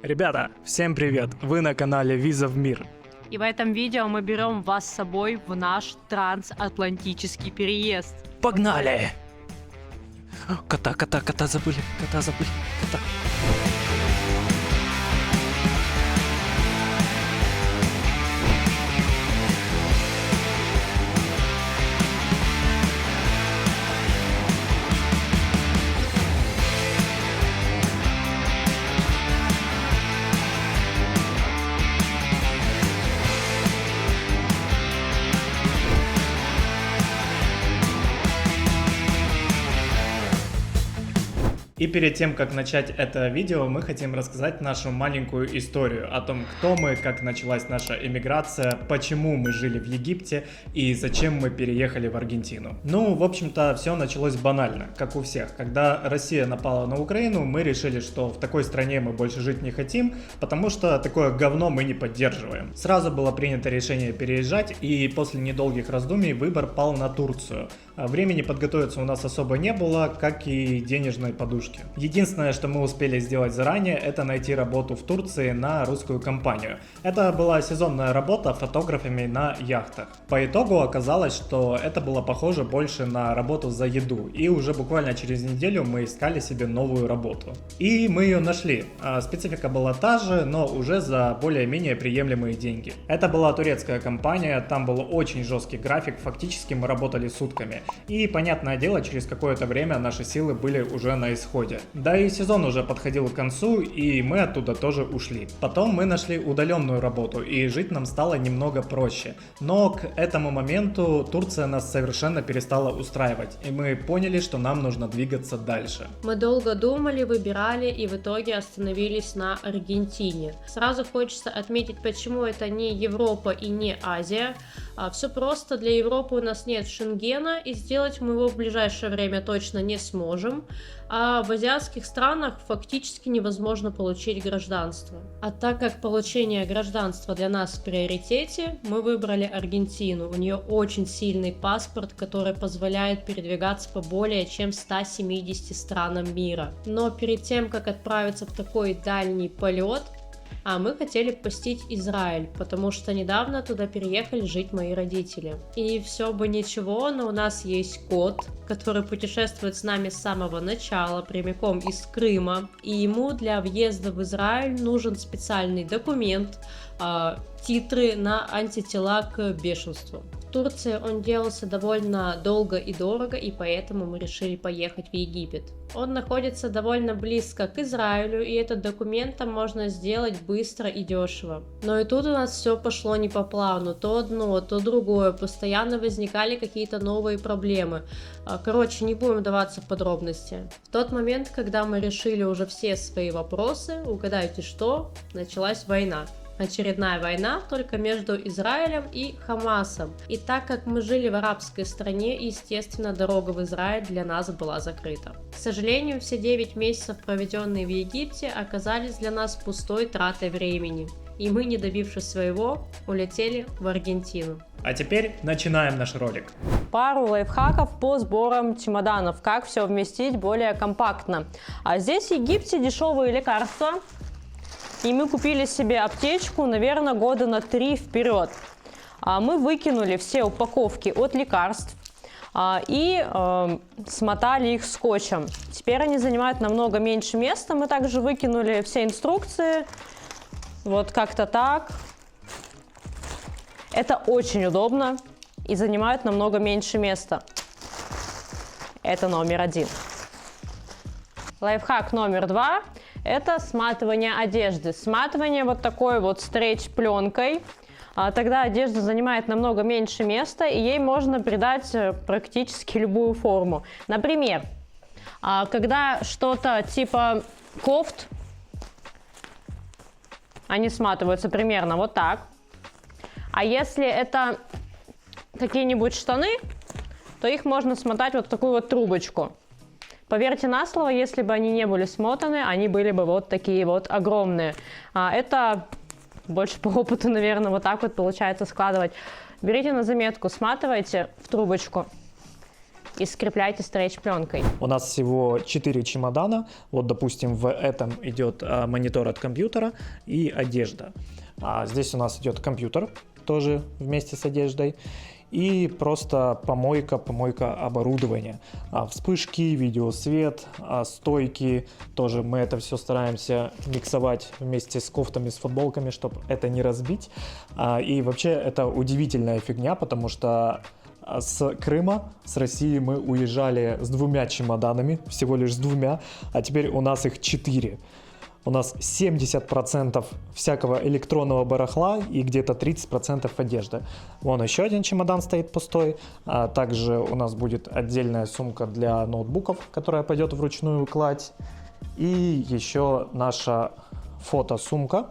Ребята, всем привет! Вы на канале Виза в мир. И в этом видео мы берем вас с собой в наш трансатлантический переезд. Погнали! Кота забыли, кота. И перед тем, как начать это видео, мы хотим рассказать нашу маленькую историю о том, кто мы, как началась наша эмиграция, почему мы жили в Египте и зачем мы переехали в Аргентину. Ну, в общем-то, все началось банально, как у всех. Когда Россия напала на Украину, мы решили, что в такой стране мы больше жить не хотим, потому что такое говно мы не поддерживаем. Сразу было принято решение переезжать, и после недолгих раздумий выбор пал на Турцию. Времени подготовиться у нас особо не было, как и денежной подушки. Единственное, что мы успели сделать заранее, это найти работу в Турции на русскую компанию. Это была сезонная работа фотографами на яхтах. По итогу оказалось, что это было похоже больше на работу за еду, и уже буквально через неделю мы искали себе новую работу. И мы ее нашли. Специфика была та же, но уже за более-менее приемлемые деньги. Это была турецкая компания, там был очень жесткий график, фактически мы работали сутками. И, понятное дело, через какое-то время наши силы были уже на исходе. Да и сезон уже подходил к концу, и мы оттуда тоже ушли. Потом мы нашли удаленную работу, и жить нам стало немного проще. Но к этому моменту Турция нас совершенно перестала устраивать, и мы поняли, что нам нужно двигаться дальше. Мы долго думали, выбирали и в итоге остановились на Аргентине. Сразу хочется отметить, почему это не Европа и не Азия. Все просто, для Европы у нас нет Шенгена, и сделать мы его в ближайшее время точно не сможем. А в азиатских странах фактически невозможно получить гражданство. А так как получение гражданства для нас в приоритете, мы выбрали Аргентину. У нее очень сильный паспорт, который позволяет передвигаться по более чем 170 странам мира. Но перед тем, как отправиться в такой дальний полет, мы хотели посетить Израиль, потому что недавно туда переехали жить мои родители. И все бы ничего, но у нас есть кот, который путешествует с нами с самого начала, прямиком из Крыма. И ему для въезда в Израиль нужен специальный документ, титры на антитела к бешенству. В Турции он делался довольно долго и дорого, и поэтому мы решили поехать в Египет. Он находится довольно близко к Израилю, и этот документ там можно сделать быстро и дешево. Но и тут у нас все пошло не по плану. То одно, то другое. Постоянно возникали какие-то новые проблемы. Короче, не будем вдаваться в подробности. В тот момент, когда мы решили уже все свои вопросы, угадайте что, началась война. Очередная война, только между Израилем и Хамасом. И так как мы жили в арабской стране, естественно, дорога в Израиль для нас была закрыта. К сожалению, все 9 месяцев, проведенные в Египте, оказались для нас пустой тратой времени. И мы, не добившись своего, улетели в Аргентину. А теперь начинаем наш ролик. Пару лайфхаков по сборам чемоданов, как все вместить более компактно. А здесь в Египте дешевые лекарства. И мы купили себе аптечку, наверное, года на 3 вперед. Мы выкинули все упаковки от лекарств и смотали их скотчем. Теперь они занимают намного меньше места. Мы также выкинули все инструкции. Вот как-то так. Это очень удобно и занимает намного меньше места. Это номер 1. Лайфхак номер 2. Это сматывание одежды. Сматывание вот такой вот стрейч-пленкой. Тогда одежда занимает намного меньше места, и ей можно придать практически любую форму. Например, когда что-то типа кофт, они сматываются примерно вот так. А если это какие-нибудь штаны, то их можно смотать вот в такую вот трубочку. Поверьте на слово, если бы они не были смотаны, они были бы вот такие вот огромные. Это больше по опыту, наверное, вот так вот получается складывать. Берите на заметку, сматывайте в трубочку. и скрепляйте стрейч-пленкой. У нас всего 4 чемодана. Вот, допустим, в этом идет монитор от компьютера и одежда. Здесь у нас идет компьютер, тоже вместе с одеждой. И просто помойка оборудования. Вспышки, видеосвет, стойки. Тоже мы это все стараемся миксовать вместе с кофтами, с футболками, чтобы это не разбить. И вообще это удивительная фигня, потому что с Крыма, с России мы уезжали с 2 чемоданами, всего лишь с 2, а теперь у нас их 4. У нас 70% всякого электронного барахла и где-то 30% одежды. Вон еще один чемодан стоит пустой. Также у нас будет отдельная сумка для ноутбуков, которая пойдет в ручную кладь. И еще наша фотосумка.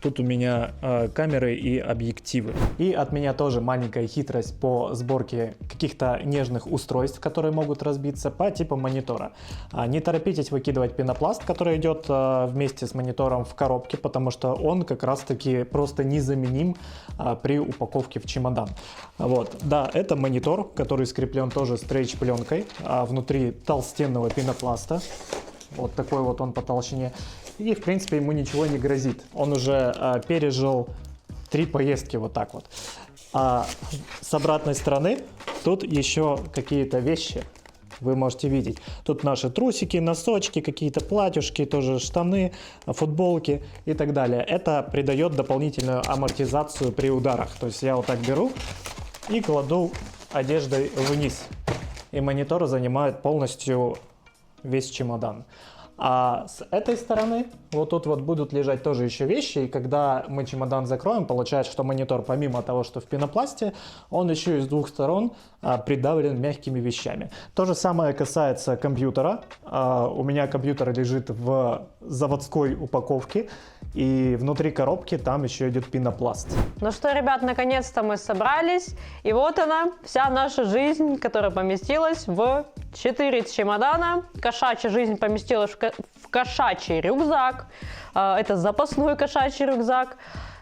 Тут у меня камеры и объективы. И от меня тоже маленькая хитрость по сборке каких-то нежных устройств, которые могут разбиться по типу монитора. Не торопитесь выкидывать пенопласт, который идет вместе с монитором в коробке, потому что он как раз-таки просто незаменим при упаковке в чемодан. Вот. Да, это монитор, который скреплен тоже стрейч-пленкой внутри толстенного пенопласта. Вот такой вот он по толщине. И, в принципе, ему ничего не грозит. Он уже пережил 3 поездки вот так вот. А с обратной стороны тут еще какие-то вещи вы можете видеть. Тут наши трусики, носочки, какие-то платьюшки, тоже штаны, футболки и так далее. Это придает дополнительную амортизацию при ударах. То есть я вот так беру и кладу одеждой вниз. И монитор занимает полностью весь чемодан. А с этой стороны вот тут вот будут лежать тоже еще вещи, и когда мы чемодан закроем, получается, что монитор, помимо того, что в пенопласте, он еще и с 2 сторон придавлен мягкими вещами. То же самое касается компьютера. У меня компьютер лежит в заводской упаковке, и внутри коробки там еще идет пенопласт. Ну что, ребят, наконец-то мы собрались, и вот она, вся наша жизнь, которая поместилась в 4 чемодана. Кошачья жизнь поместилась в кошачий рюкзак. Это запасной кошачий рюкзак.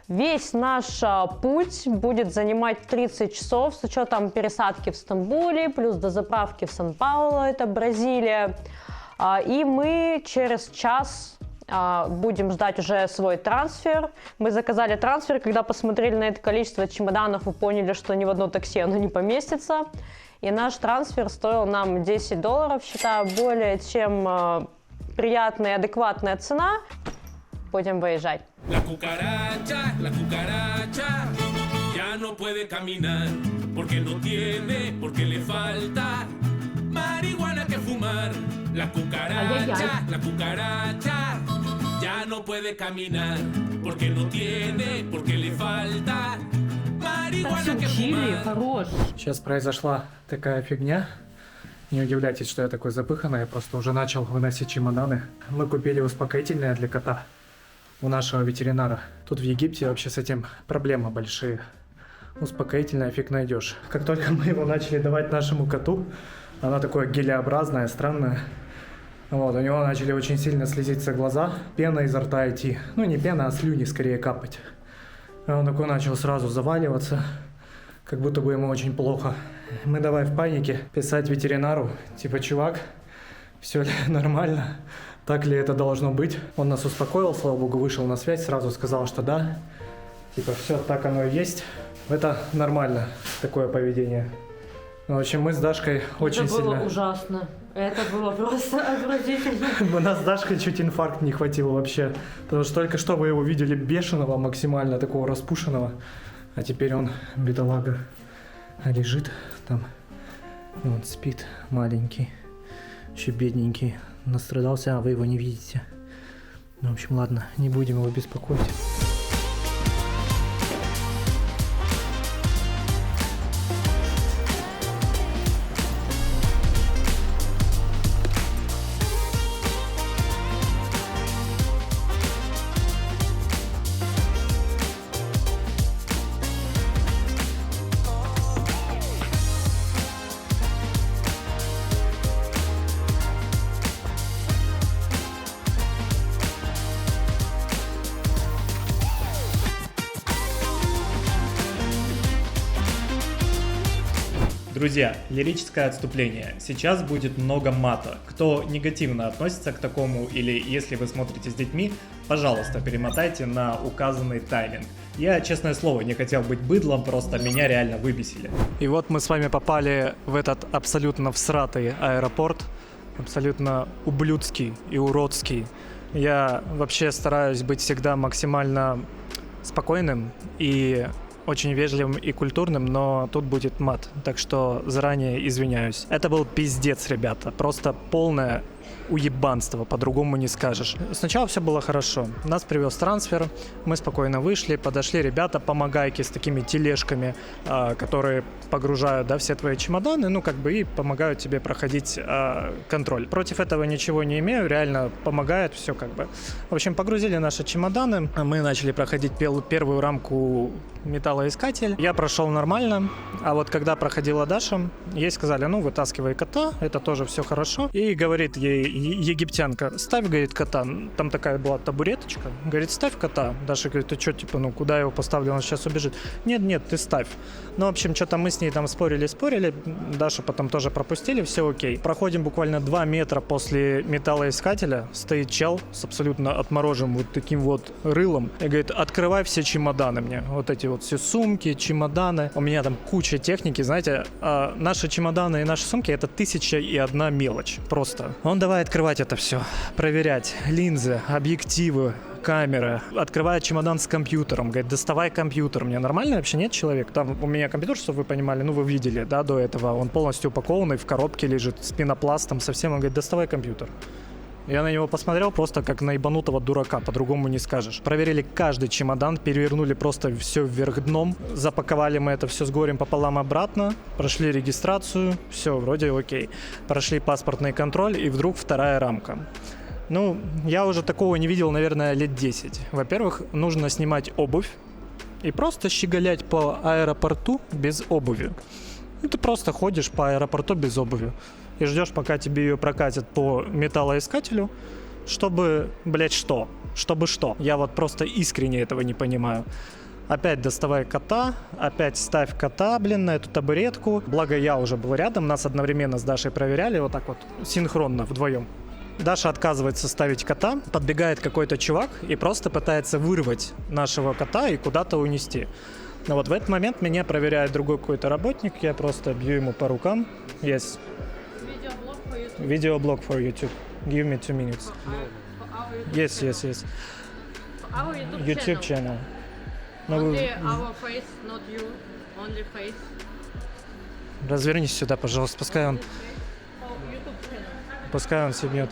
Весь наш путь будет занимать 30 часов с учетом пересадки в Стамбуле, плюс до заправки в Сан-Паулу, это Бразилия. И мы через час будем ждать уже свой трансфер. Мы заказали трансфер, когда посмотрели на это количество чемоданов и поняли, что ни в одно такси оно не поместится. И наш трансфер стоил нам $10, считаю, более чем приятная и адекватная цена. Будем выезжать. La cucaracha ya no puede caminar porque no tiene, porque le falta marihuana que fumar. La cucaracha ya no puede caminar porque no tiene, porque le falta marihuana que fumar. Хорош. Сейчас произошла такая фигня. Не удивляйтесь, что я такой запыханный, я просто уже начал выносить чемоданы. Мы купили успокоительное для кота у нашего ветеринара. Тут в Египте вообще с этим проблемы большие. Успокоительное фиг найдешь. Как только мы его начали давать нашему коту, оно такое гелеобразное, странное. Вот, у него начали очень сильно слезиться глаза, пена изо рта идти. Ну не пена, а слюни скорее капать. И он такой начал сразу заваливаться, как будто бы ему очень плохо. Мы давай в панике писать ветеринару, типа, чувак, все ли нормально, так ли это должно быть. Он нас успокоил, слава богу, вышел на связь, сразу сказал, что да, типа, все так оно и есть. Это нормально, такое поведение. В общем, мы с Дашкой очень сильно... Это было ужасно. Это было просто отвратительно. У нас с Дашкой чуть инфаркт не хватило вообще. Потому что только что вы его видели бешеного, максимально такого распушенного. А теперь он, бедолага, лежит там. Вот, спит маленький. Еще бедненький. Настрадался, а вы его не видите. Ну, в общем, ладно, не будем его беспокоить. Друзья, лирическое отступление. Сейчас будет много мата. Кто негативно относится к такому или если вы смотрите с детьми, пожалуйста, перемотайте на указанный тайминг. Я, честное слово, не хотел быть быдлом, просто меня реально выбесили. И вот мы с вами попали в этот абсолютно всратый аэропорт, абсолютно ублюдский и уродский. Я вообще стараюсь быть всегда максимально спокойным и очень вежливым и культурным, но тут будет мат, так что заранее извиняюсь. Это был пиздец, ребята, просто полное уебанство, по-другому не скажешь. Сначала все было хорошо. Нас привез трансфер, мы спокойно вышли, подошли ребята, помогайки с такими тележками, которые погружают, да, все твои чемоданы, ну, как бы, и помогают тебе проходить контроль. Против этого ничего не имею, реально помогает все, как бы. В общем, погрузили наши чемоданы, мы начали проходить первую рамку металлоискатель. Я прошел нормально, а вот когда проходила Даша, ей сказали, ну, вытаскивай кота, это тоже все хорошо. И говорит ей египтянка, ставь, говорит, кота. Там такая была табуреточка. Говорит, ставь кота. Даша говорит, ты что, типа, ну, куда я его поставлю, он сейчас убежит. Нет, ты ставь. Ну, в общем, что-то мы с ней там спорили. Дашу потом тоже пропустили, все окей. Проходим буквально 2 метра после металлоискателя. Стоит чел с абсолютно отмороженным вот таким вот рылом. И говорит, открывай все чемоданы мне. Вот эти вот все сумки, чемоданы. У меня там куча техники, знаете. Наши чемоданы и наши сумки — это 1001 мелочь. Просто. Он давай открывать это все, проверять линзы, объективы, камеры, открывает чемодан с компьютером, говорит, доставай компьютер. Мне нормально вообще нет человек? Там у меня компьютер, чтобы вы понимали, ну вы видели, да, до этого, он полностью упакованный, в коробке лежит, с пенопластом совсем, он говорит, доставай компьютер. Я на него посмотрел просто как на ебанутого дурака, по-другому не скажешь. Проверили каждый чемодан, перевернули просто все вверх дном, запаковали мы это все с горем пополам обратно, прошли регистрацию, все, вроде окей. Прошли паспортный контроль, и вдруг вторая рамка. Ну, я уже такого не видел, наверное, лет 10. Во-первых, нужно снимать обувь и просто щеголять по аэропорту без обуви. Ну, ты просто ходишь по аэропорту без обуви и ждешь, пока тебе ее прокатят по металлоискателю, чтобы, блять, что? Чтобы что? Я вот просто искренне этого не понимаю. Опять доставай кота, опять ставь кота, блин, на эту табуретку. Благо я уже был рядом, нас одновременно с Дашей проверяли, вот так вот, синхронно, вдвоем. Даша отказывается ставить кота, подбегает какой-то чувак и просто пытается вырвать нашего кота и куда-то унести. Но вот в этот момент меня проверяет другой какой-то работник, я просто бью ему по рукам. Yes. Videoblog for YouTube. Give me 2 minutes. Yes. Our YouTube channel. No, Only our face, not you. Only face. Развернись сюда, пожалуйста, пускай он съебнет.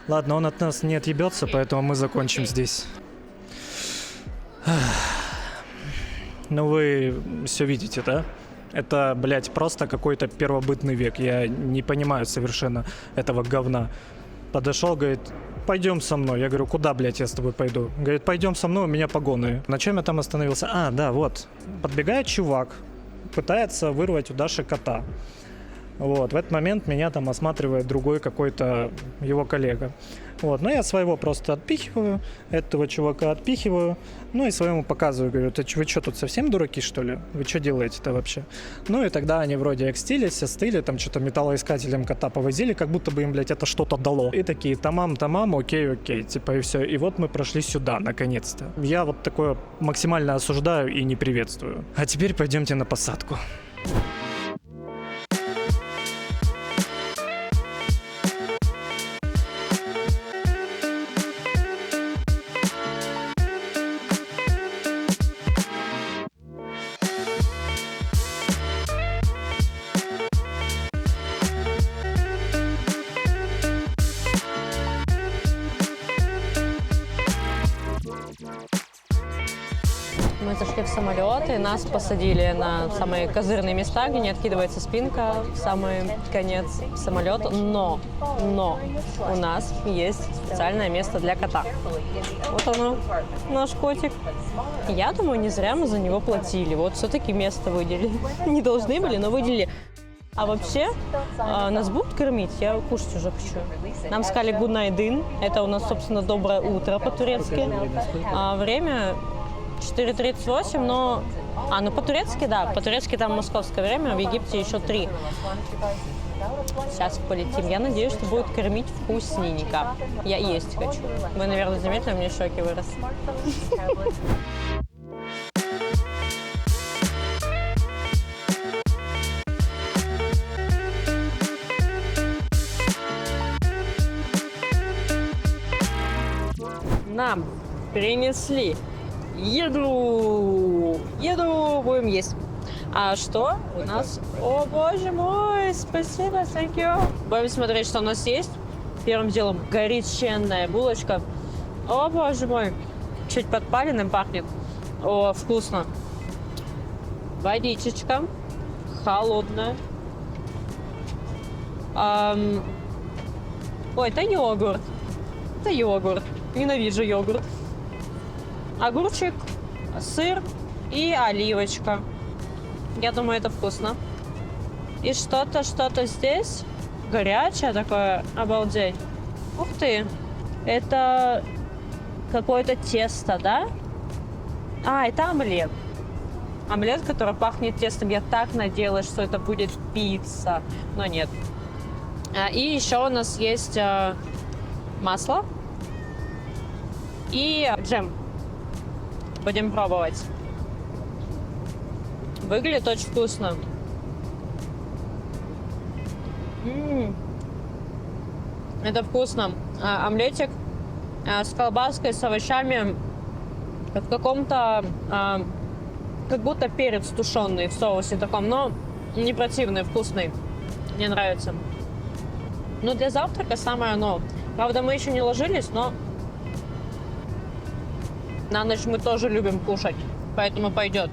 Ладно, он от нас не отъебется, поэтому мы закончим здесь. Ну вы все видите, да? Это, блядь, просто какой-то первобытный век. Я не понимаю совершенно этого говна. Подошел, говорит, пойдем со мной. Я говорю, куда, блядь, я с тобой пойду? Говорит, пойдем со мной, у меня погоны. На чем я там остановился? А, да, вот. Подбегает чувак, пытается вырвать у Даши кота. Вот, в этот момент меня там осматривает другой какой-то его коллега. Вот, но я своего просто отпихиваю, этого чувака отпихиваю, ну и своему показываю, говорю, вы что, тут совсем дураки, что ли? Вы что делаете-то вообще? Ну и тогда они вроде экстились, остыли, там что-то металлоискателем кота повозили, как будто бы им, блядь, это что-то дало. И такие, тамам, окей, типа и все. И вот мы прошли сюда, наконец-то. Я вот такое максимально осуждаю и не приветствую. А теперь пойдемте на посадку. Мы зашли в самолет, и нас посадили на самые козырные места, где не откидывается спинка, в самый конец самолета. Но у нас есть специальное место для кота. Вот оно, наш котик. Я думаю, не зря мы за него платили. Вот все-таки место выделили. Не должны были, но выделили. А вообще, нас будут кормить? Я кушать уже хочу. Нам сказали good night din. Это у нас, собственно, доброе утро по-турецки. Время 4:38, но Ну по-турецки, да. По-турецки там московское время, в Египте еще 3. Сейчас полетим. Я надеюсь, что будет кормить вкусненько. Я есть хочу. Вы, наверное, заметили, у меня щеки выросли. Нам принесли еду, будем есть. А что у нас? О, боже мой, спасибо, thank you. Будем смотреть, что у нас есть. Первым делом горяченная булочка. О, боже мой, чуть подпаленным пахнет. О, вкусно. Водичечка холодная. Ой, это йогурт. Это йогурт. Ненавижу йогурт. Огурчик, сыр и оливочка. Я думаю, это вкусно. И что-то здесь горячее такое. Обалдеть. Ух ты. Это какое-то тесто, да? Это омлет. Омлет, который пахнет тестом. Я так надеялась, что это будет пицца. Но нет. И еще у нас есть масло. И джем. Будем пробовать. Выглядит очень вкусно. Это вкусно. Омлетик с колбаской, с овощами. В каком-то... как будто перец тушеный в соусе таком. Но не противный, вкусный. Мне нравится. Ну, для завтрака самое оно. Правда, мы еще не ложились, но... На ночь мы тоже любим кушать, поэтому пойдет.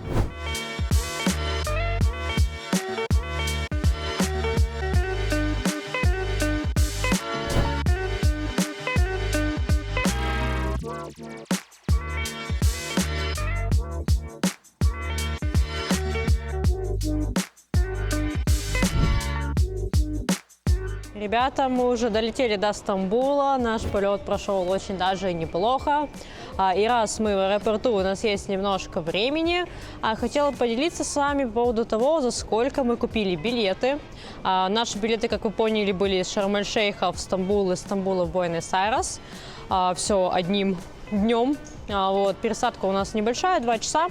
Ребята, мы уже долетели до Стамбула, наш полет прошел очень даже неплохо. И раз мы в аэропорту, у нас есть немножко времени, хотела поделиться с вами по поводу того, за сколько мы купили билеты. Наши билеты, как вы поняли, были из Шарм-эль-Шейха в Стамбул, из Стамбула в Буэнос-Айрес. Все одним днем. Пересадка у нас небольшая, 2 часа.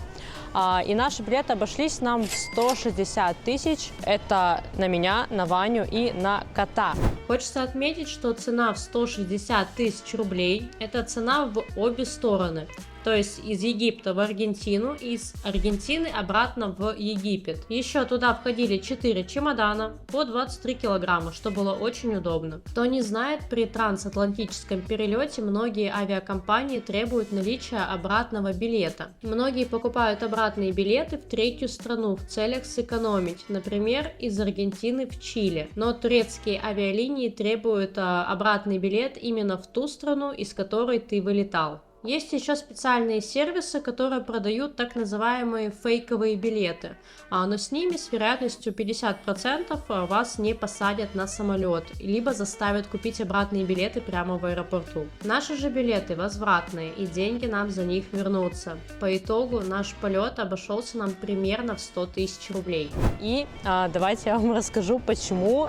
И наши билеты обошлись нам в 160 тысяч. Это на меня, на Ваню и на кота. Хочется отметить, что цена в 160 тысяч рублей – это цена в обе стороны. То есть из Египта в Аргентину, из Аргентины обратно в Египет. Еще туда входили 4 чемодана по 23 килограмма, что было очень удобно. Кто не знает, при трансатлантическом перелете многие авиакомпании требуют наличия обратного билета. Многие покупают обратные билеты в третью страну в целях сэкономить, например, из Аргентины в Чили. Но турецкие авиалинии требуют обратный билет именно в ту страну, из которой ты вылетал. Есть еще специальные сервисы, которые продают так называемые фейковые билеты, но с ними с вероятностью 50% вас не посадят на самолет, либо заставят купить обратные билеты прямо в аэропорту. Наши же билеты возвратные, и деньги нам за них вернутся. По итогу наш полет обошелся нам примерно в 100 тысяч рублей. И давайте я вам расскажу, почему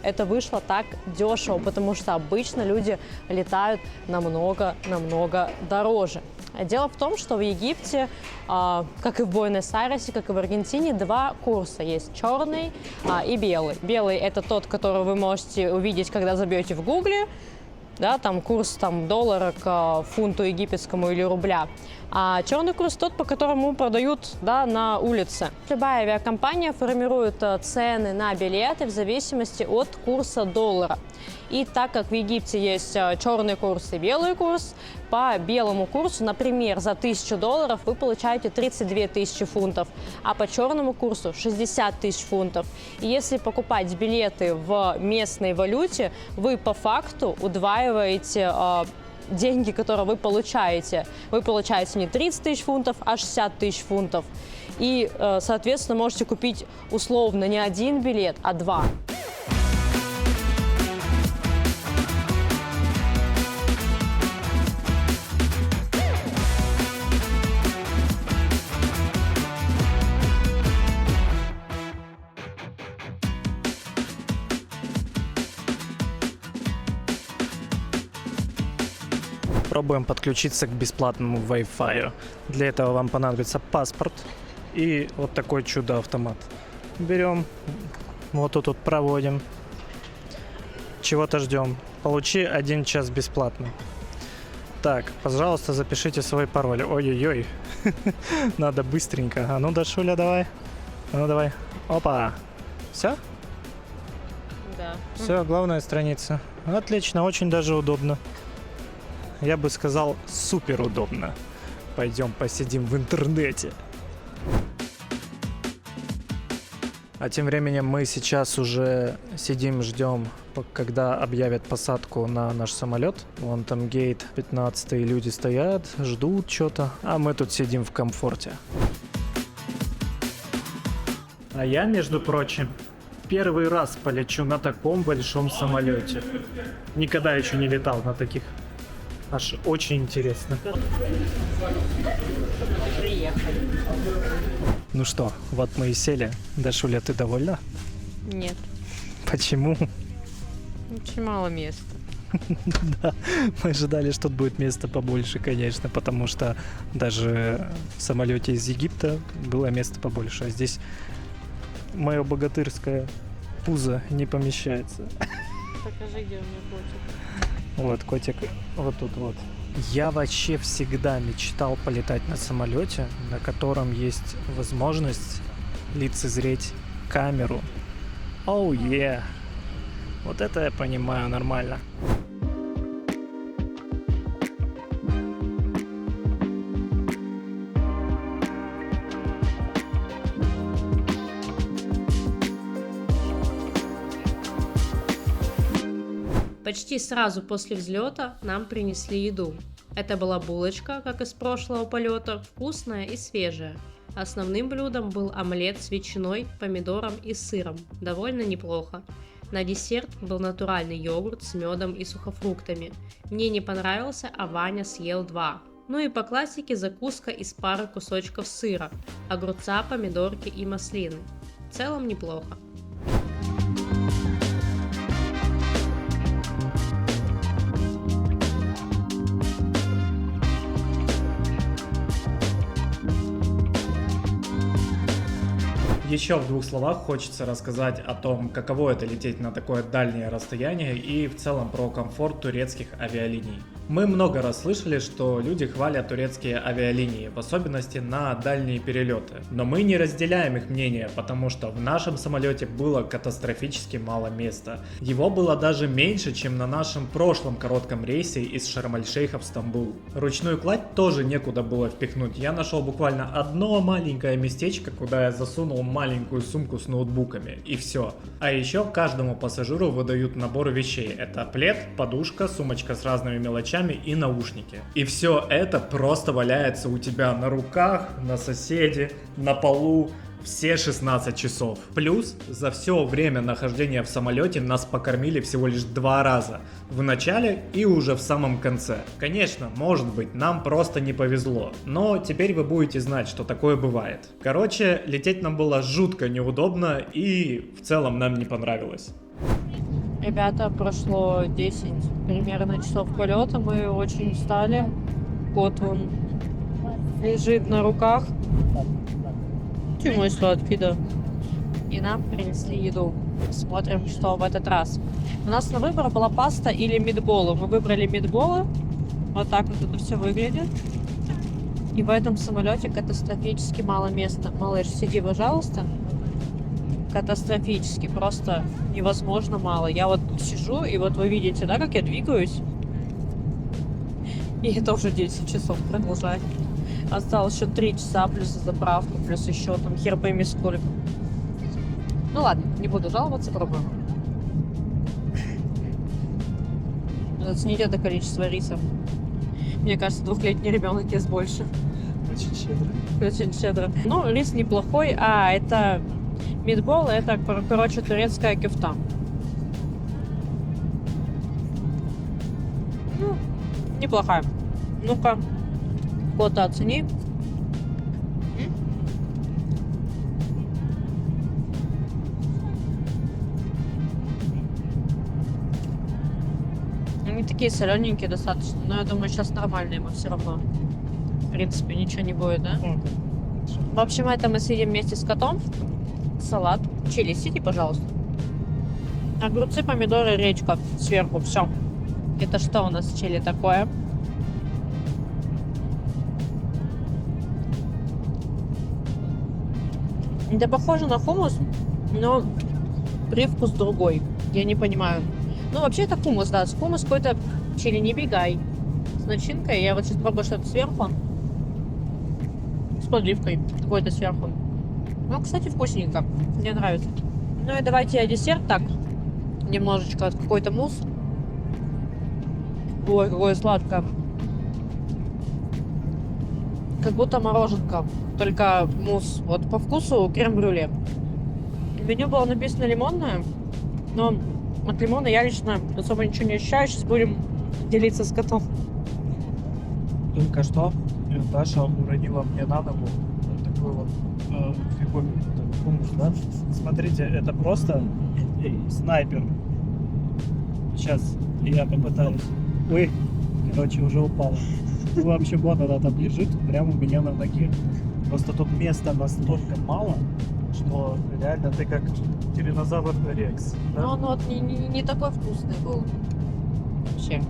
это вышло так дешево, потому что обычно люди летают намного дороже. Дело в том, что в Египте, как и в Буэнос-Айресе, как и в Аргентине, 2 курса есть: черный и белый. Белый — это тот, который вы можете увидеть, когда забьете в Гугле, да, там курс доллара к фунту египетскому или рубля. А черный курс тот, по которому продают, да, на улице. Любая авиакомпания формирует цены на билеты в зависимости от курса доллара. И так как в Египте есть черный курс и белый курс, по белому курсу, например, за $1000 вы получаете 32 тысячи фунтов, а по черному курсу 60 тысяч фунтов. И если покупать билеты в местной валюте, вы по факту удваиваете деньги, которые вы получаете. Вы получаете не 30 тысяч фунтов, а 60 тысяч фунтов. И, соответственно, можете купить условно не 1 билет, а 2. попробуем подключиться к бесплатному Wi-Fi. Для этого вам понадобится паспорт и вот такой чудо-автомат. Берем, вот тут вот проводим, чего-то ждем. Получи 1 час бесплатно. Так, пожалуйста, запишите свой пароль. Ой-ой-ой, надо быстренько. А ну, Дашуля, давай. А ну, давай. Опа. Все? Да. Все, главная страница. Отлично, очень даже удобно. Я бы сказал, супер удобно. Пойдем посидим в интернете. А тем временем мы сейчас уже сидим, ждем, когда объявят посадку на наш самолет. Вон там гейт 15, люди стоят, ждут что-то, а мы тут сидим в комфорте. А я, между прочим, первый раз полечу на таком большом самолете. Никогда еще не летал на таких. Аж очень интересно. Приехали. Ну что, вот мы и сели. Дашуля, ты довольна? Нет, Почему? очень мало места. Да, мы ожидали, что тут будет места побольше, конечно, потому что даже в самолете из Египта было место побольше, а здесь мое богатырское пузо не помещается. Покажи, где у меня котик. Вот, котик, вот тут вот. Я вообще всегда мечтал полетать на самолете, на котором есть возможность лицезреть камеру. Оу, yeah. Вот это я понимаю нормально. Почти сразу после взлета нам принесли еду. Это была булочка, как из прошлого полета, вкусная и свежая. Основным блюдом был омлет с ветчиной, помидором и сыром, довольно неплохо. На десерт был натуральный йогурт с медом и сухофруктами. Мне не понравился, а Ваня съел 2. Ну и по классике закуска из пары кусочков сыра, огурца, помидорки и маслины. В целом неплохо. Еще в 2 словах хочется рассказать о том, каково это лететь на такое дальнее расстояние и в целом про комфорт турецких авиалиний. Мы много раз слышали, что люди хвалят турецкие авиалинии, в особенности на дальние перелеты. Но мы не разделяем их мнение, потому что в нашем самолете было катастрофически мало места. Его было даже меньше, чем на нашем прошлом коротком рейсе из Шарм-эль-Шейха в Стамбул. Ручную кладь тоже некуда было впихнуть. Я нашел буквально одно маленькое местечко, куда я засунул маленькую сумку с ноутбуками, и все. А еще каждому пассажиру выдают набор вещей. Это плед, подушка, сумочка с разными мелочами и наушники. И все это просто валяется у тебя на руках, на соседе, на полу. Все 16 часов. Плюс за все время нахождения в самолете нас покормили всего лишь 2 раза. В начале и уже в самом конце. Конечно, может быть, нам просто не повезло. Но теперь вы будете знать, что такое бывает. Короче, лететь нам было жутко неудобно и в целом нам не понравилось. Ребята, прошло 10 примерно часов полета, мы очень устали. Кот он лежит на руках. Мой сладкий, да. И нам принесли еду. Смотрим, что в этот раз. У нас на выбор была паста или митболы. Мы выбрали митболы. Вот так вот это все выглядит. И в этом самолете катастрофически мало места. Малыш, сиди, пожалуйста. Катастрофически, просто невозможно мало. Я вот сижу, и вот вы видите, да, как я двигаюсь. И это уже 10 часов продолжает. Осталось еще 3 часа, плюс заправку, плюс еще там хер пойми сколько. Ну ладно, не буду жаловаться, пробуем. Зацените это количество рисов. Мне кажется, 2-летний ребенок ест больше. Очень щедро. Очень щедро. Ну, рис неплохой, а это митбол, это, короче, турецкая кефта. Ну, неплохая. Ну-ка. Кота оцени. такие солененькие достаточно, но я думаю, сейчас нормально ему все равно. В принципе, ничего не будет, да? В общем, это мы съедим вместе с котом. Салат. Чили, сиди, пожалуйста. Огурцы, помидоры, речка сверху, все. Это что у нас чили такое? Это похоже на хумус, но привкус другой. Я не понимаю. Ну, вообще это хумус, да. Хумус какой-то чили не бегай. С начинкой. Я вот сейчас пробую что-то сверху. С подливкой какой-то сверху. Ну, кстати, вкусненько. Мне нравится. Ну и давайте я десерт так. Немножечко какой-то мусс. Ой, какое сладкое. Как будто мороженка. Только мусс. Вот по вкусу крем-брюле. В меню было написано лимонное. Но от лимона я лично особо ничего не ощущаю. Сейчас будем делиться с котом. Только что Даша уронила мне на ногу вот такой вот фигурный хумус, да? Смотрите, это просто снайпер. Сейчас я попытаюсь. Ой, короче, уже упала. Ну, вообще, вот она там лежит, прямо у меня на ноге. Просто тут места настолько мало, что реально ты как тираннозавр Рекс. Да? Но он вот не такой вкусный был. Вообще.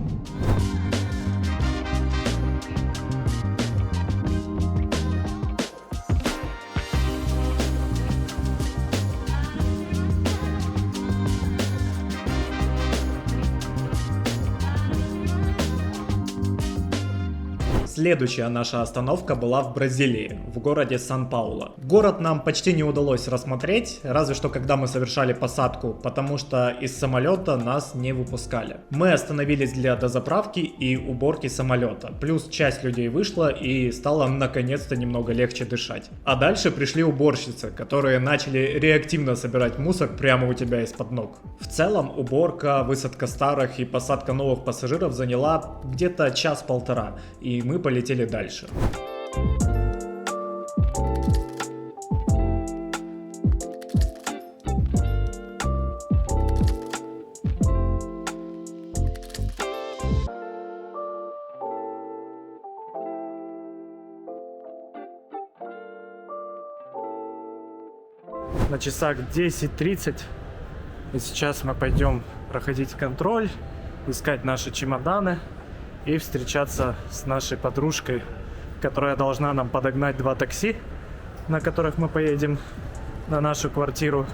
Следующая наша остановка была в Бразилии, в городе Сан-Паулу. Город нам почти не удалось рассмотреть, разве что когда мы совершали посадку, потому что из самолета нас не выпускали. Мы остановились для дозаправки и уборки самолета, плюс часть людей вышла и стало наконец-то немного легче дышать. А дальше пришли уборщицы, которые начали реактивно собирать мусор прямо у тебя из-под ног. В целом уборка, высадка старых и посадка новых пассажиров заняла где-то час-полтора, и мы полетели дальше. На часах 10:30. И сейчас мы пойдем проходить контроль, искать наши чемоданы и встречаться с нашей подружкой, которая должна нам подогнать 2 такси, на которых мы поедем на нашу квартиру,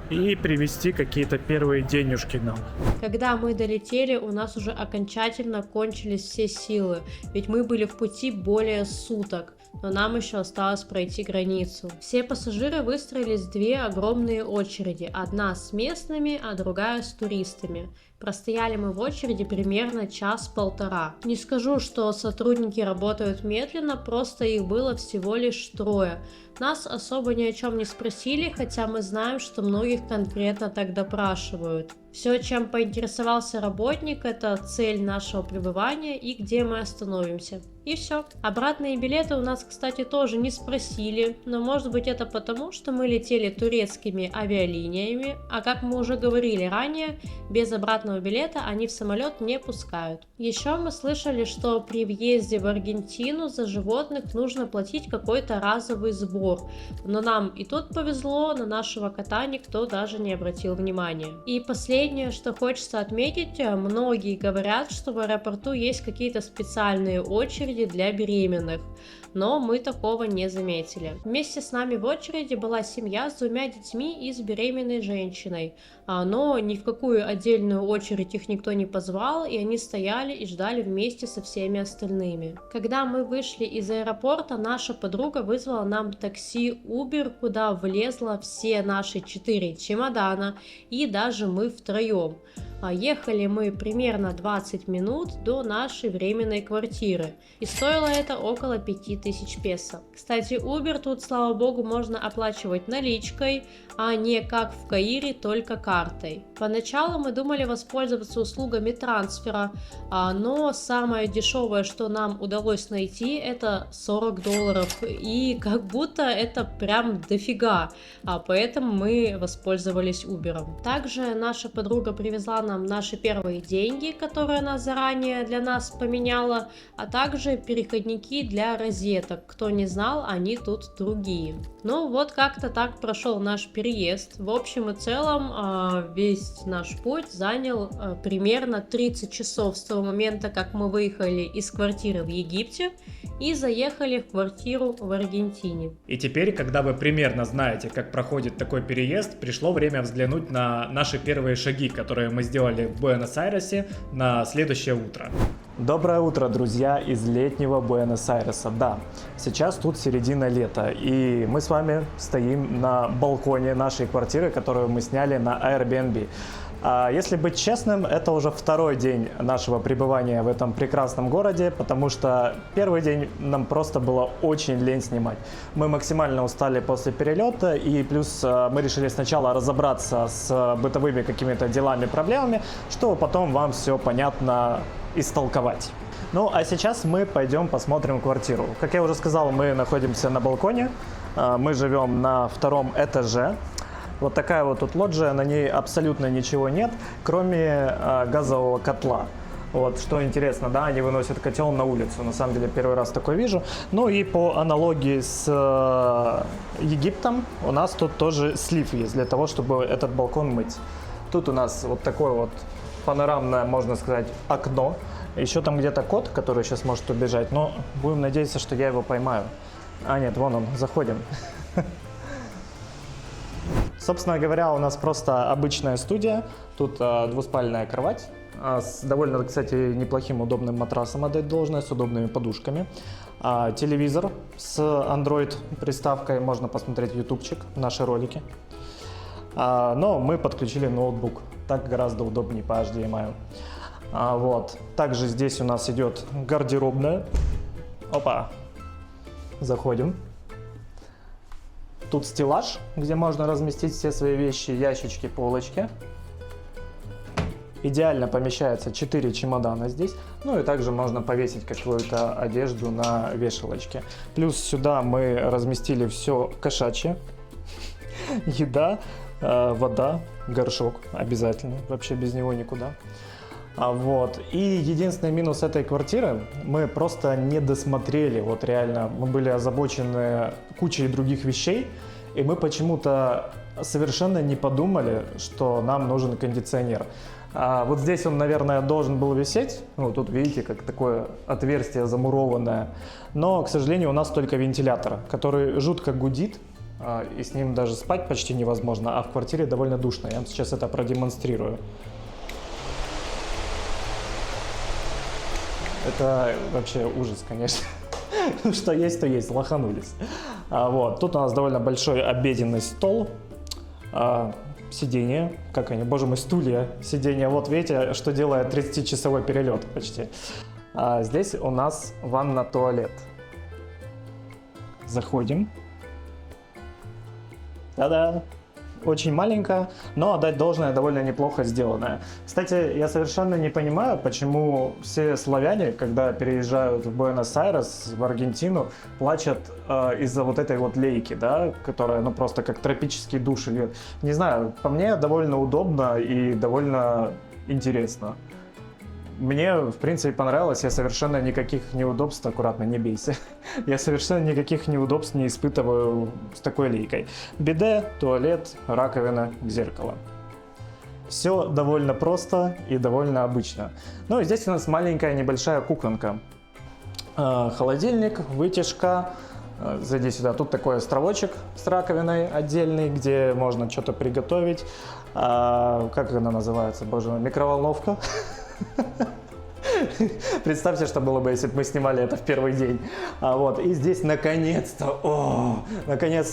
и привезти какие-то первые денежки нам. Когда мы долетели, у нас уже окончательно кончились все силы, ведь мы были в пути более суток, но нам еще осталось пройти границу. Все пассажиры выстроились в 2 огромные очереди, одна с местными, а другая с туристами. Простояли мы в очереди примерно час-полтора. Не скажу, что сотрудники работают медленно, просто их было всего лишь 3. Нас особо ни о чем не спросили, хотя мы знаем, что многих конкретно так допрашивают. Все, чем поинтересовался работник, это цель нашего пребывания и где мы остановимся. И все. Обратные билеты у нас, кстати, тоже не спросили, но может быть это потому, что мы летели турецкими авиалиниями, а как мы уже говорили ранее, без обратного билета они в самолет не пускают. Еще мы слышали, что при въезде в Аргентину за животных нужно платить какой-то разовый сбор, но нам и тут повезло, на нашего кота никто даже не обратил внимания. И последнее, что хочется отметить, многие говорят, что в аэропорту есть какие-то специальные очереди для беременных, но мы такого не заметили. Вместе с нами в очереди была семья с 2 детьми и с беременной женщиной, но ни в какую отдельную очередь их никто не позвал, и они стояли и ждали вместе со всеми остальными. Когда мы вышли из аэропорта, наша подруга вызвала нам такси Uber, куда влезло все наши 4 чемодана и даже мы втроем. Ехали мы примерно 20 минут до нашей временной квартиры, и стоило это около 5000 песо. Кстати, Uber тут, слава богу, можно оплачивать наличкой, а не как в Каире, только картой. Поначалу мы думали воспользоваться услугами трансфера, но самое дешевое, что нам удалось найти, это $40. И как будто это прям дофига, поэтому мы воспользовались Uber. Также наша подруга привезла нам наши первые деньги, которые она заранее для нас поменяла, а также переходники для розеток. Кто не знал, они тут другие. Ну вот как-то так прошел наш переезд. В общем и целом весь наш путь занял примерно 30 часов с того момента, как мы выехали из квартиры в Египте и заехали в квартиру в Аргентине. И теперь, когда вы примерно знаете, как проходит такой переезд, пришло время взглянуть на наши первые шаги, которые мы сделали в Буэнос-Айресе на следующее утро. Доброе утро, друзья, из летнего Буэнос-Айреса. Да, сейчас тут середина лета, и мы с вами стоим на балконе нашей квартиры, которую мы сняли на Airbnb. Если быть честным, это уже второй день нашего пребывания в этом прекрасном городе, потому что первый день нам просто было очень лень снимать. Мы максимально устали после перелета, и плюс мы решили сначала разобраться с бытовыми какими-то делами, проблемами, чтобы потом вам все понятно истолковать. Ну, а сейчас мы пойдем посмотрим квартиру. Как я уже сказал, мы находимся на балконе, мы живем на втором этаже. Вот такая вот тут лоджия, на ней абсолютно ничего нет, кроме газового котла. Вот, что интересно, да, они выносят котел на улицу, на самом деле первый раз такое вижу. Ну и по аналогии с Египтом у нас тут тоже слив есть для того, чтобы этот балкон мыть. Тут у нас вот такое вот панорамное, можно сказать, окно. Еще там где-то кот, который сейчас может убежать, но будем надеяться, что я его поймаю. А нет, вон он, заходим. Собственно говоря, у нас просто обычная студия. Тут двуспальная кровать с довольно, кстати, неплохим удобным матрасом, отдать должное, с удобными подушками. Телевизор с Android приставкой, можно посмотреть ютубчик, наши ролики. Но мы подключили ноутбук, так гораздо удобнее по HDMI. Вот. Также здесь у нас идет гардеробная. Опа! Заходим. Тут стеллаж, где можно разместить все свои вещи, ящички, полочки. Идеально помещается 4 чемодана здесь. Ну и также можно повесить какую-то одежду на вешалочке. Плюс сюда мы разместили все кошачье. Еда, вода, горшок обязательно. Вообще без него никуда. Вот. И единственный минус этой квартиры, мы просто не досмотрели, вот реально, мы были озабочены кучей других вещей, и мы почему-то совершенно не подумали, что нам нужен кондиционер. Вот здесь он, наверное, должен был висеть, ну, тут видите, как такое отверстие замурованное, но, к сожалению, у нас только вентилятор, который жутко гудит, и с ним даже спать почти невозможно, а в квартире довольно душно, я вам сейчас это продемонстрирую. Это вообще ужас, конечно. Что есть, то есть, лоханулись. Вот. Тут у нас довольно большой обеденный стол. Сиденья, как они, боже мой, стулья, сиденья. Вот видите, что делает 30-часовой перелет почти. Здесь у нас ванна-туалет. Заходим. Та-да! Очень маленькая, но отдать должное, довольно неплохо сделанная. Кстати, я совершенно не понимаю, почему все славяне, когда переезжают в Буэнос-Айрес, в Аргентину, плачут из-за вот этой вот лейки, да, которая, ну, просто как тропический душ льет. Не знаю, по мне довольно удобно и довольно интересно. Мне, в принципе, понравилось, я совершенно никаких неудобств, аккуратно, не бейся, я совершенно никаких неудобств не испытываю с такой лейкой. Биде, туалет, раковина, зеркало. Все довольно просто и довольно обычно. Ну и здесь у нас маленькая небольшая кухонка. Холодильник, вытяжка. Зайди сюда, тут такой островочек с раковиной отдельный, где можно что-то приготовить. Как она называется, боже мой, микроволновка. Представьте, что было бы, если бы мы снимали это в первый день. Вот. И здесь наконец-то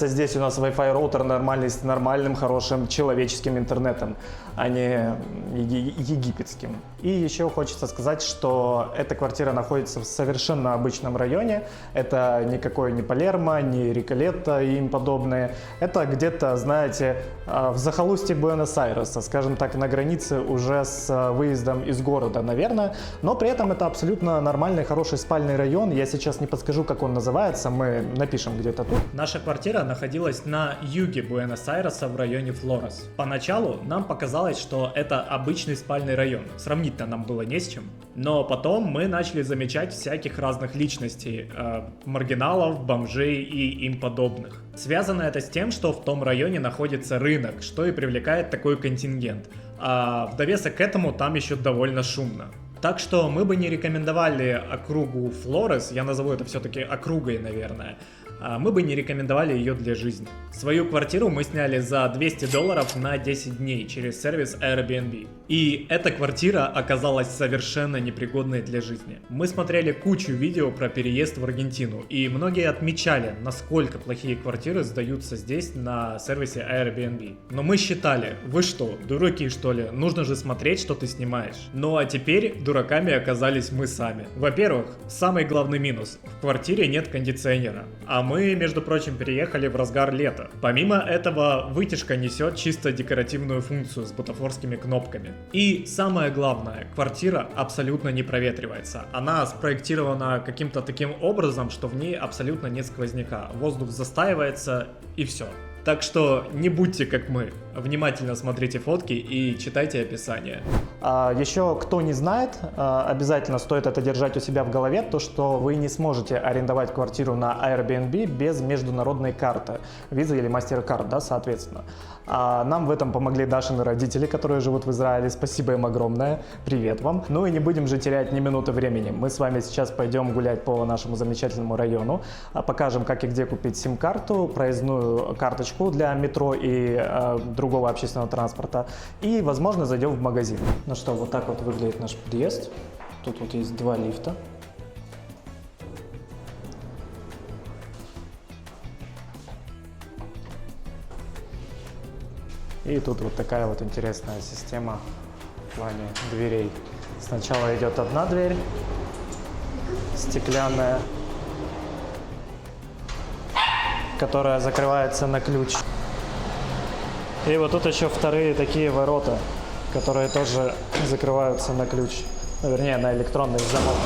здесь у нас Wi-Fi роутер нормальный, с нормальным, хорошим человеческим интернетом, а не египетским. И еще хочется сказать, что эта квартира находится в совершенно обычном районе. Это никакой не Палермо, не Риколетто и им подобное. Это где-то, знаете, в захолустье Буэнос-Айреса, скажем так, на границе уже с выездом из города, наверное. Но при этом это абсолютно нормальный, хороший спальный район. Я сейчас не подскажу, как он называется, мы напишем где-то тут. Наша квартира находилась на юге Буэнос-Айреса в районе Флорес. Поначалу нам показалось, что это обычный спальный район. Сравнить-то нам было не с чем. Но потом мы начали замечать всяких разных личностей, маргиналов, бомжей и им подобных. Связано это с тем, что в том районе находится рынок, что и привлекает такой контингент. А в довесок к этому там еще довольно шумно. Так что мы бы не рекомендовали округу Флорес, я назову это все-таки округой, наверное, мы бы не рекомендовали ее для жизни. Свою квартиру мы сняли за $200 на 10 дней через сервис Airbnb. И эта квартира оказалась совершенно непригодной для жизни. Мы смотрели кучу видео про переезд в Аргентину, и многие отмечали, насколько плохие квартиры сдаются здесь на сервисе Airbnb. Но мы считали, вы что, дураки что ли? Нужно же смотреть, что ты снимаешь. Ну а теперь дураками оказались мы сами. Во-первых, самый главный минус. В квартире нет кондиционера. А мы, между прочим, переехали в разгар лета. Помимо этого, вытяжка несет чисто декоративную функцию с бутафорскими кнопками. И самое главное, квартира абсолютно не проветривается. Она спроектирована каким-то таким образом, что в ней абсолютно нет сквозняка. Воздух застаивается и все. Так что не будьте как мы. Внимательно смотрите фотки и читайте описание. Еще кто не знает, обязательно стоит это держать у себя в голове, то что вы не сможете арендовать квартиру на Airbnb без международной карты, Visa или MasterCard, да, соответственно. Нам в этом помогли Дашины родители, которые живут в Израиле. Спасибо им огромное. Привет вам. Ну и не будем же терять ни минуты времени. Мы с вами сейчас пойдем гулять по нашему замечательному району, покажем, как и где купить сим-карту, проездную карточку для метро и другого общественного транспорта. И, возможно, зайдем в магазин. Ну что, вот так вот выглядит наш подъезд. Тут вот есть 2 лифта. И тут вот такая вот интересная система в плане дверей. Сначала идет одна дверь, стеклянная, которая закрывается на ключ. И вот тут еще вторые такие ворота, которые тоже закрываются на ключ, вернее, на электронный замок.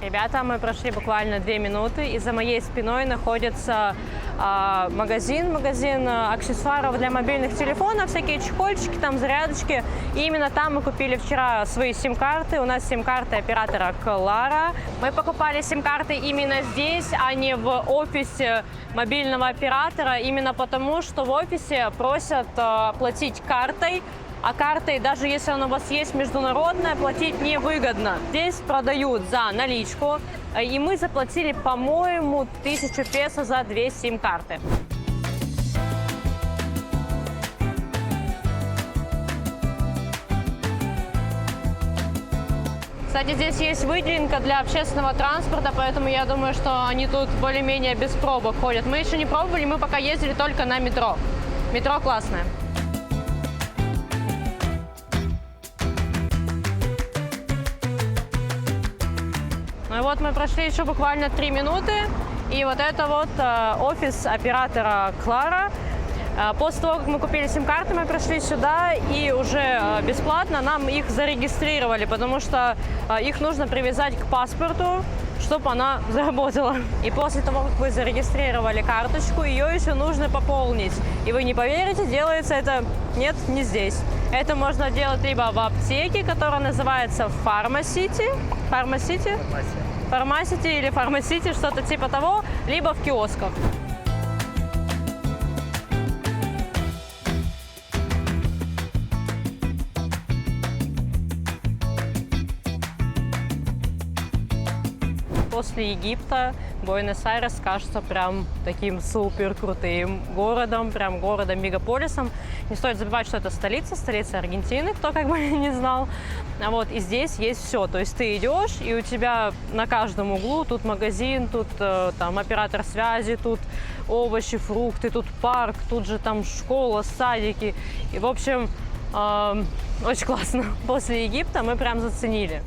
Ребята, мы прошли буквально 2 минуты, и за моей спиной находится магазин аксессуаров для мобильных телефонов, всякие чехольчики, там зарядочки. И именно там мы купили вчера свои сим-карты. У нас сим-карты оператора Claro. Мы покупали сим-карты именно здесь, а не в офисе мобильного оператора, именно потому, что в офисе просят платить картой. А картой, даже если она у вас есть международная, платить невыгодно. Здесь продают за наличку, и мы заплатили, по-моему, 1000 песо за 2 сим-карты. Кстати, здесь есть выделенка для общественного транспорта, поэтому я думаю, что они тут более-менее без пробок ходят. Мы еще не пробовали, мы пока ездили только на метро. Метро классное. Ну и вот мы прошли еще буквально 3 минуты, и вот это вот офис оператора Claro. После того, как мы купили сим-карты, мы пришли сюда, и уже бесплатно нам их зарегистрировали, потому что их нужно привязать к паспорту, чтобы она заработала. И после того, как вы зарегистрировали карточку, ее еще нужно пополнить. И вы не поверите, делается это не здесь. Это можно делать либо в аптеке, которая называется Pharmacity или Pharmacity, что-то типа того, либо в киосках. после Египта Буэнос-Айрес кажется прям таким супер крутым городом, прям городом-мегаполисом. Не стоит забывать, что это столица Аргентины, кто как бы не знал. А вот и здесь есть все. То есть ты идешь, и у тебя на каждом углу тут магазин, тут там оператор связи, тут овощи, фрукты, тут парк, тут же там школа, садики. И, в общем, очень классно. После Египта мы прям заценили.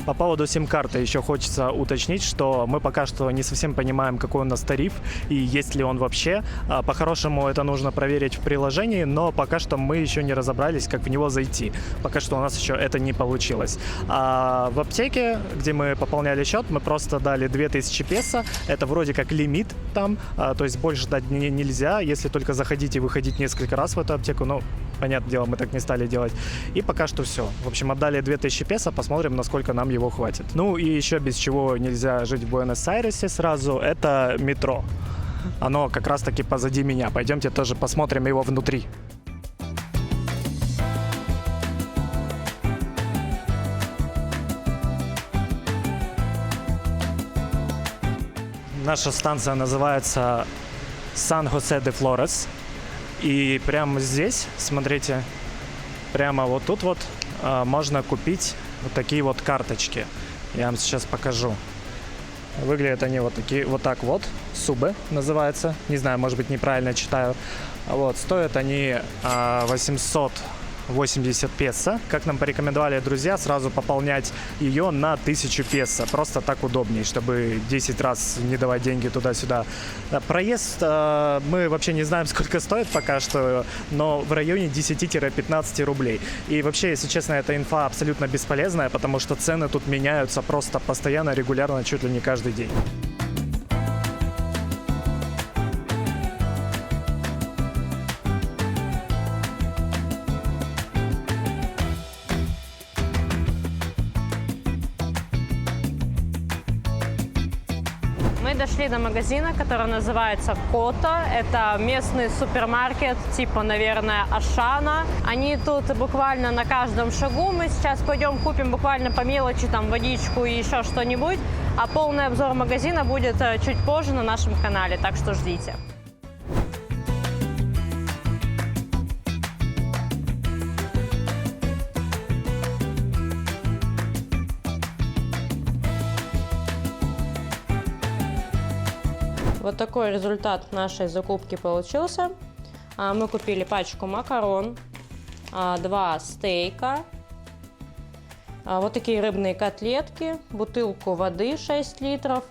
По поводу сим-карты еще хочется уточнить, что мы пока что не совсем понимаем, какой у нас тариф и есть ли он вообще. По-хорошему это нужно проверить в приложении, но пока что мы еще не разобрались, как в него зайти. Пока что у нас еще это не получилось. А в аптеке, где мы пополняли счет, мы просто дали 2000 песо. Это вроде как лимит там, то есть больше дать нельзя, если только заходить и выходить несколько раз в эту аптеку. Ну, понятное дело, мы так не стали делать. И пока что все. В общем, отдали 2000 песо, посмотрим, насколько нам его хватит. Ну и еще без чего нельзя жить в Буэнос-Айресе сразу, это метро. Оно как раз таки позади меня. Пойдемте тоже посмотрим его внутри. Наша станция называется Сан-Хосе-де-Флорес. И прямо здесь, смотрите, прямо вот тут вот можно купить вот такие вот карточки. Я вам сейчас покажу. Выглядят они вот такие, вот так вот. Субы называется. Не знаю, может быть, неправильно читаю. Вот, стоят они 880 песо. Как нам порекомендовали друзья, сразу пополнять ее на 1000 песо. Просто так удобнее, чтобы 10 раз не давать деньги туда-сюда. Проезд мы вообще не знаем, сколько стоит пока что, но в районе 10-15 рублей. И вообще, если честно, эта инфа абсолютно бесполезная, потому что цены тут меняются просто постоянно, регулярно, чуть ли не каждый день. Мы дошли до магазина, который называется Кота. Это местный супермаркет, типа, наверное, Ашана. Они тут буквально на каждом шагу. Мы сейчас пойдем купим буквально по мелочи, там, водичку и еще что-нибудь. А полный обзор магазина будет чуть позже на нашем канале, так что ждите. Вот такой результат нашей закупки получился. Мы купили пачку макарон, 2 стейка, вот такие рыбные котлетки, бутылку воды 6 литров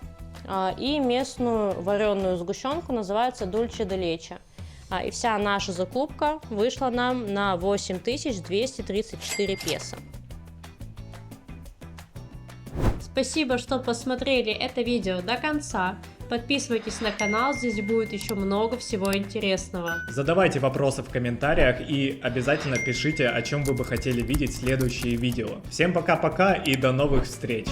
и местную вареную сгущенку, называется Дульче де Лече. И вся наша закупка вышла нам на 8234 песо. Спасибо, что посмотрели это видео до конца. Подписывайтесь на канал, здесь будет еще много всего интересного. Задавайте вопросы в комментариях и обязательно пишите, о чем вы бы хотели видеть в следующие видео. Всем пока-пока и до новых встреч!